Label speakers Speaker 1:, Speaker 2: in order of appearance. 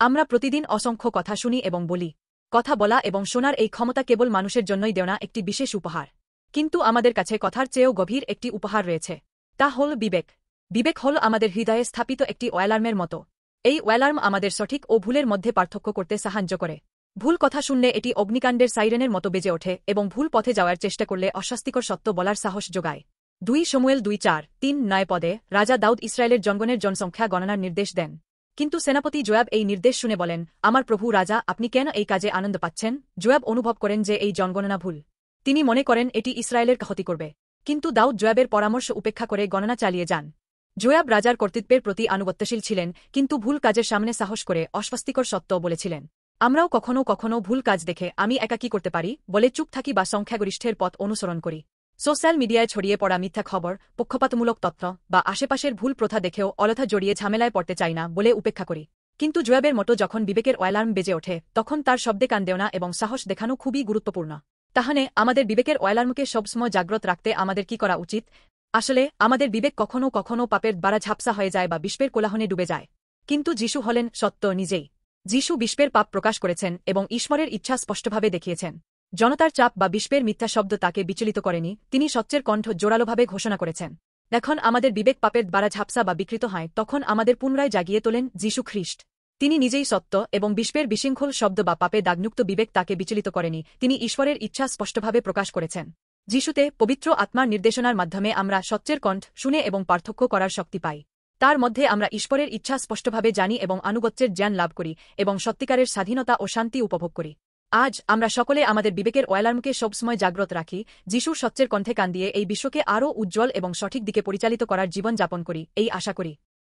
Speaker 1: আমরা প্রতিদিন অসংখ্য কথা শুনি এবং বলি। কথা বলা এবং শোনার এই ক্ষমতা কেবল মানুষের জন্যই দেওয়া একটি বিশেষ উপহার। কিন্তু আমাদের কাছে কথার চেয়েও গভীর একটি উপহার রয়েছে। তা হল বিবেক। বিবেক হল আমাদের হৃদয়ে স্থাপিত একটি অ্যালার্মের মতো। এই অ্যালার্ম আমাদের সঠিক ও ভুলের মধ্যে পার্থক্য করতে সাহায্য করে। ভুল কথা শুনলে এটি অগ্নিকাণ্ডের সাইরেনের মতো বেজে ওঠে এবং ভুল পথে যাওয়ার চেষ্টা করলে অস্বাস্থ্যকর সত্য বলার সাহস যোগায়। 2 শমূয়েল 2:4-3-9 পদে রাজা দাউদ ইসরায়েলের জনগণের জনসংখ্যা গণনার নির্দেশ দেন। কিন্তু সেনাপতি জোয়াব এই নির্দেশ শুনে বলেন, আমার প্রভু রাজা, আপনি কেন এই কাজে আনন্দ পাচ্ছেন? জোয়াব অনুভব করেন যে এই জনগণনা ভুল। তিনি মনে করেন এটি ইসরায়েলের ক্ষতি করবে। কিন্তু দাউদ জোয়াবের পরামর্শ উপেক্ষা করে গণনা চালিয়ে যান। জোয়াব রাজার কর্তৃত্বের প্রতি আনুগত্যশীল ছিলেন, কিন্তু ভুল কাজের সামনে সাহস করে অস্বাস্থ্যকর সত্য বলেছিলেন। আমরাও কখনও কখনও ভুল কাজ দেখে আমি একা কি করতে পারি বলে চুপ থাকি বা সংখ্যাগরিষ্ঠের পথ অনুসরণ করি। সোশ্যাল মিডিয়ায় ছড়িয়ে পড়া মিথ্যা খবর, পক্ষপাতমূলক তথ্য বা আশেপাশের ভুল প্রথা দেখেও অলথা জড়িয়ে ঝামেলায় পড়তে চাই না বলে উপেক্ষা করি। কিন্তু জোয়াবের মতো যখন বিবেকের অ্যালার্ম বেজে ওঠে তখন তার শব্দে কান দেওয়া এবং সাহস দেখানো খুবই গুরুত্বপূর্ণ। তাহলে আমাদের বিবেকের অ্যালার্মকে সবসময় জাগ্রত রাখতে আমাদের কি করা উচিত? আসলে আমাদের বিবেক কখনও কখনও পাপের দ্বারা ঝাপসা হয়ে যায় বা বিশ্বের কোলাহলে ডুবে যায়। কিন্তু যিশু হলেন সত্য নিজেই। যিশু বিশ্বের পাপ প্রকাশ করেছেন এবং ঈশ্বরের ইচ্ছা স্পষ্টভাবে দেখিয়েছেন। জনতার চাপ বা বিশ্বের মিথ্যা শব্দ তাকে বিচলিত করেনি, তিনি সত্যের কণ্ঠ জোরালোভাবে ঘোষণা করেছেন। এখন আমাদের বিবেক পাপের দ্বারা ঝাপসা বা বিকৃত হয় তখন আমাদের পুনরায় জাগিয়ে তোলেন যিশু খ্রিস্ট। তিনি নিজেই সত্য এবং বিশ্বের বিশৃঙ্খল শব্দ বা পাপে দাগযুক্ত বিবেক তাকে বিচলিত করেনি, তিনি ঈশ্বরের ইচ্ছা স্পষ্টভাবে প্রকাশ করেছেন। যিশুতে পবিত্র আত্মার নির্দেশনার মাধ্যমে আমরা সত্যের কণ্ঠ শুনে এবং পার্থক্য করার শক্তি পাই। তার মধ্যে আমরা ঈশ্বরের ইচ্ছা স্পষ্টভাবে জানি এবং আনুগত্যের জ্ঞান লাভ করি এবং সত্যিকারের স্বাধীনতা ও শান্তি উপভোগ করি। আজ আমরা সকলে আমাদের বিবেকের অ্যালার্মকে সবসময় জাগ্রত রাখি, যিশুর সত্যের কণ্ঠে কান দিয়ে এই বিশ্বকে আরও উজ্জ্বল এবং সঠিক দিকে পরিচালিত করার জীবন যাপন করি, এই আশা করি।